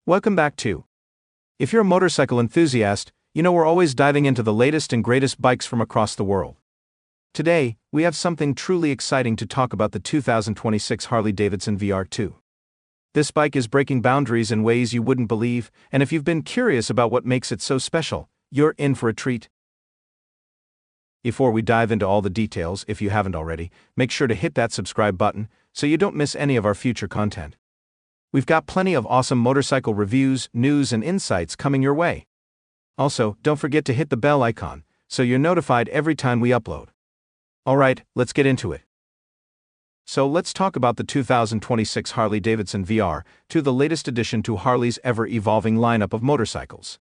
Welcome back to. If you're a motorcycle enthusiast, you know we're always diving into the latest and greatest bikes from across the world. Today, we have something truly exciting to talk about: the 2026 Harley-Davidson VR2. This bike is breaking boundaries in ways you wouldn't believe, and if you've been curious about what makes it so special, you're in for a treat. Before we dive into all the details, if you haven't already, make sure to hit that subscribe button so you don't miss any of our future content. We've got plenty of awesome motorcycle reviews, news, and insights coming your way. Also, don't forget to hit the bell icon so you're notified every time we upload. Alright, let's get into it. So let's talk about the 2026 Harley-Davidson VR2, the latest addition to Harley's ever-evolving lineup of motorcycles.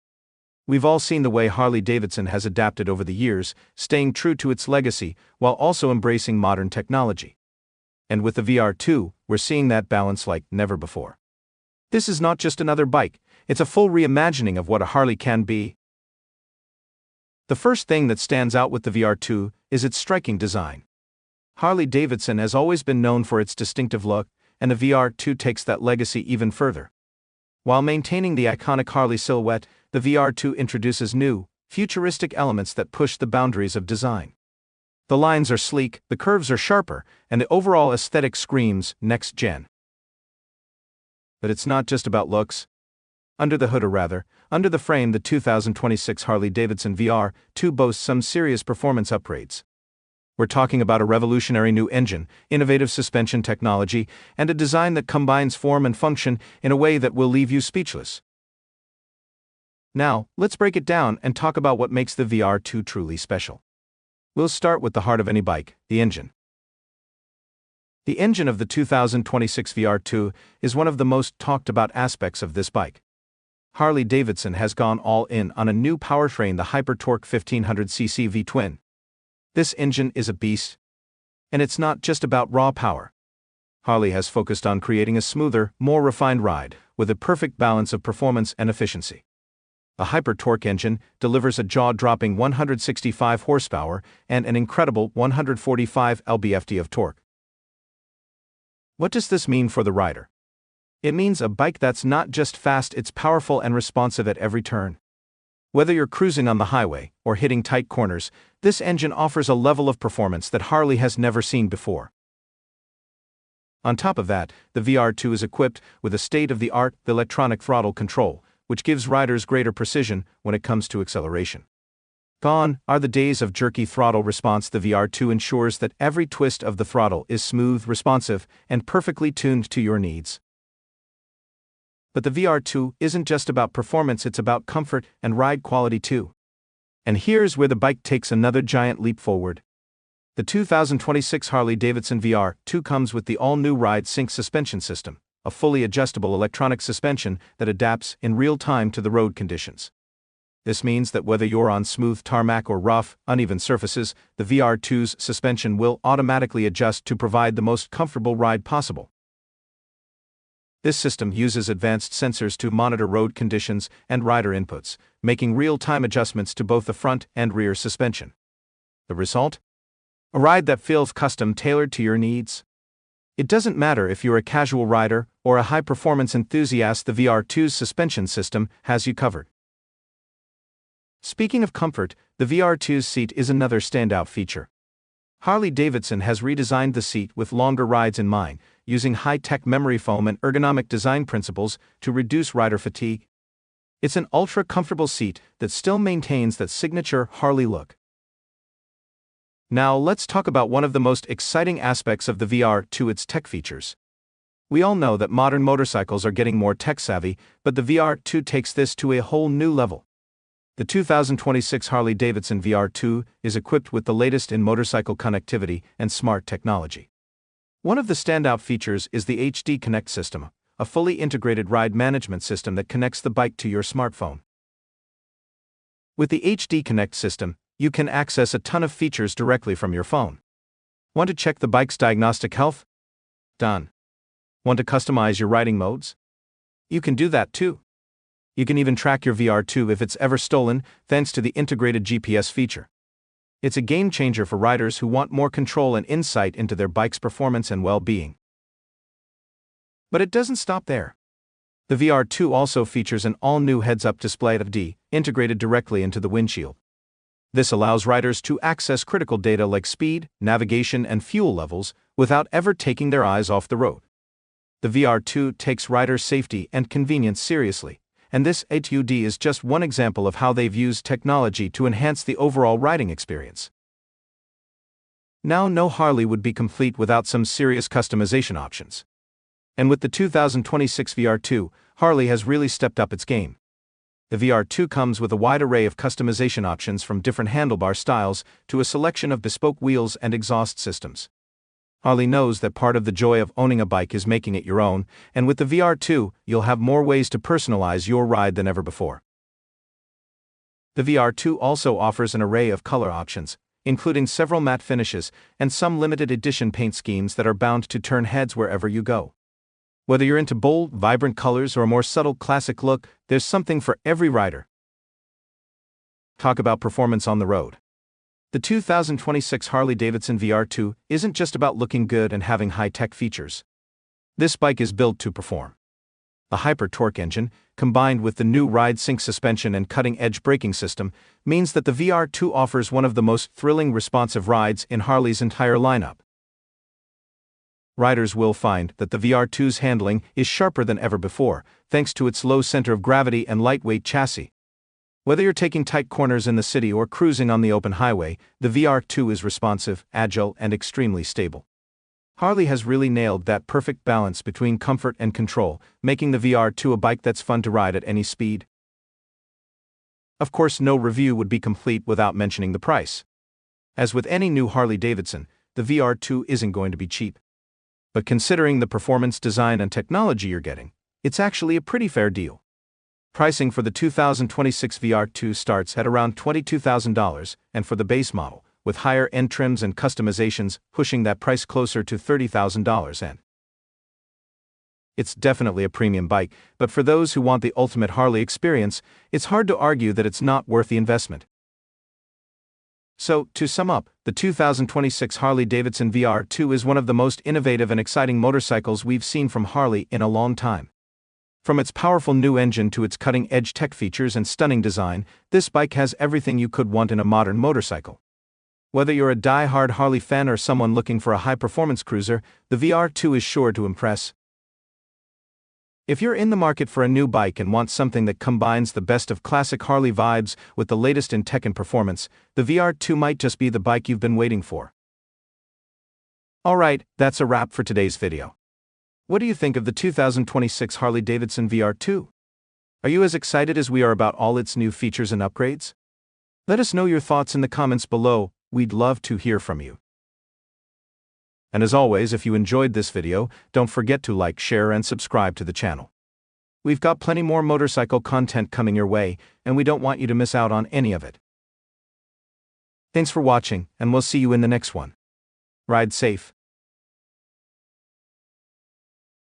We've all seen the way Harley-Davidson has adapted over the years, staying true to its legacy while also embracing modern technology. And with the VR2, we're seeing that balance like never before. This is not just another bike, it's a full reimagining of what a Harley can be. The first thing that stands out with the VR2 is its striking design. Harley-Davidson has always been known for its distinctive look, and the VR2 takes that legacy even further. While maintaining the iconic Harley silhouette, the VR2 introduces new, futuristic elements that push the boundaries of design. The lines are sleek, the curves are sharper, and the overall aesthetic screams next gen. But it's not just about looks. Under the hood, or rather, under the frame, the 2026 Harley-Davidson VR2 boasts some serious performance upgrades. We're talking about a revolutionary new engine, innovative suspension technology, and a design that combines form and function in a way that will leave you speechless. Now, let's break it down and talk about what makes the VR2 truly special. We'll start with the heart of any bike, the engine. The engine of the 2026 VR2 is one of the most talked about aspects of this bike. Harley-Davidson has gone all in on a new powertrain, the HyperTorque 1500cc V-twin. This engine is a beast. And it's not just about raw power. Harley has focused on creating a smoother, more refined ride, with a perfect balance of performance and efficiency. The HyperTorque engine delivers a jaw-dropping 165 horsepower and an incredible 145 lb-ft of torque. What does this mean for the rider? It means a bike that's not just fast, it's powerful and responsive at every turn. Whether you're cruising on the highway or hitting tight corners, this engine offers a level of performance that Harley has never seen before. On top of that, the VR2 is equipped with a state-of-the-art electronic throttle control, which gives riders greater precision when it comes to acceleration. Gone are the days of jerky throttle response. The VR2 ensures that every twist of the throttle is smooth, responsive, and perfectly tuned to your needs. But the VR2 isn't just about performance, it's about comfort and ride quality too. And here's where the bike takes another giant leap forward. The 2026 Harley-Davidson VR2 comes with the all-new RideSync Suspension system, a fully adjustable electronic suspension that adapts in real time to the road conditions. This means that whether you're on smooth tarmac or rough, uneven surfaces, the VR2's suspension will automatically adjust to provide the most comfortable ride possible. This system uses advanced sensors to monitor road conditions and rider inputs, making real-time adjustments to both the front and rear suspension. The result? A ride that feels custom, tailored to your needs. It doesn't matter if you're a casual rider or a high-performance enthusiast, the VR2's suspension system has you covered. Speaking of comfort, the VR2's seat is another standout feature. Harley-Davidson has redesigned the seat with longer rides in mind, using high-tech memory foam and ergonomic design principles to reduce rider fatigue. It's an ultra-comfortable seat that still maintains that signature Harley look. Now let's talk about one of the most exciting aspects of the VR2, its tech features. We all know that modern motorcycles are getting more tech-savvy, but the VR2 takes this to a whole new level. The 2026 Harley-Davidson VR2 is equipped with the latest in motorcycle connectivity and smart technology. One of the standout features is the HD Connect system, a fully integrated ride management system that connects the bike to your smartphone. With the HD Connect system, you can access a ton of features directly from your phone. Want to check the bike's diagnostic health? Done. Want to customize your riding modes? You can do that too. You can even track your VR2 if it's ever stolen, thanks to the integrated GPS feature. It's a game changer for riders who want more control and insight into their bike's performance and well-being. But it doesn't stop there. The VR2 also features an all-new heads-up display integrated directly into the windshield. This allows riders to access critical data like speed, navigation, and fuel levels without ever taking their eyes off the road. The VR2 takes rider safety and convenience seriously, and this HUD is just one example of how they've used technology to enhance the overall riding experience. Now, no Harley would be complete without some serious customization options. And with the 2026 VR2, Harley has really stepped up its game. The VR2 comes with a wide array of customization options from different handlebar styles to a selection of bespoke wheels and exhaust systems. Harley knows that part of the joy of owning a bike is making it your own, and with the VR2, you'll have more ways to personalize your ride than ever before. The VR2 also offers an array of color options, including several matte finishes and some limited edition paint schemes that are bound to turn heads wherever you go. Whether you're into bold, vibrant colors or a more subtle classic look, there's something for every rider. Talk about performance on the road. The 2026 Harley-Davidson VR2 isn't just about looking good and having high-tech features. This bike is built to perform. The HyperTorque engine, combined with the new RideSync Suspension and cutting-edge braking system, means that the VR2 offers one of the most thrilling responsive rides in Harley's entire lineup. Riders will find that the VR2's handling is sharper than ever before, thanks to its low center of gravity and lightweight chassis. Whether you're taking tight corners in the city or cruising on the open highway, the VR2 is responsive, agile, and extremely stable. Harley has really nailed that perfect balance between comfort and control, making the VR2 a bike that's fun to ride at any speed. Of course, no review would be complete without mentioning the price. As with any new Harley-Davidson, the VR2 isn't going to be cheap. But considering the performance, design, and technology you're getting, it's actually a pretty fair deal. Pricing for the 2026 VR2 starts at around $22,000, and for the base model, with higher-end trims and customizations, pushing that price closer to $30,000. And it's definitely a premium bike, but for those who want the ultimate Harley experience, it's hard to argue that it's not worth the investment. So, to sum up, the 2026 Harley-Davidson VR2 is one of the most innovative and exciting motorcycles we've seen from Harley in a long time. From its powerful new engine to its cutting-edge tech features and stunning design, this bike has everything you could want in a modern motorcycle. Whether you're a die-hard Harley fan or someone looking for a high-performance cruiser, the VR2 is sure to impress. If you're in the market for a new bike and want something that combines the best of classic Harley vibes with the latest in tech and performance, the VR2 might just be the bike you've been waiting for. Alright, that's a wrap for today's video. What do you think of the 2026 Harley-Davidson VR2? Are you as excited as we are about all its new features and upgrades? Let us know your thoughts in the comments below, we'd love to hear from you. And as always, if you enjoyed this video, don't forget to like, share, and subscribe to the channel. We've got plenty more motorcycle content coming your way, and we don't want you to miss out on any of it. Thanks for watching, and we'll see you in the next one. Ride safe.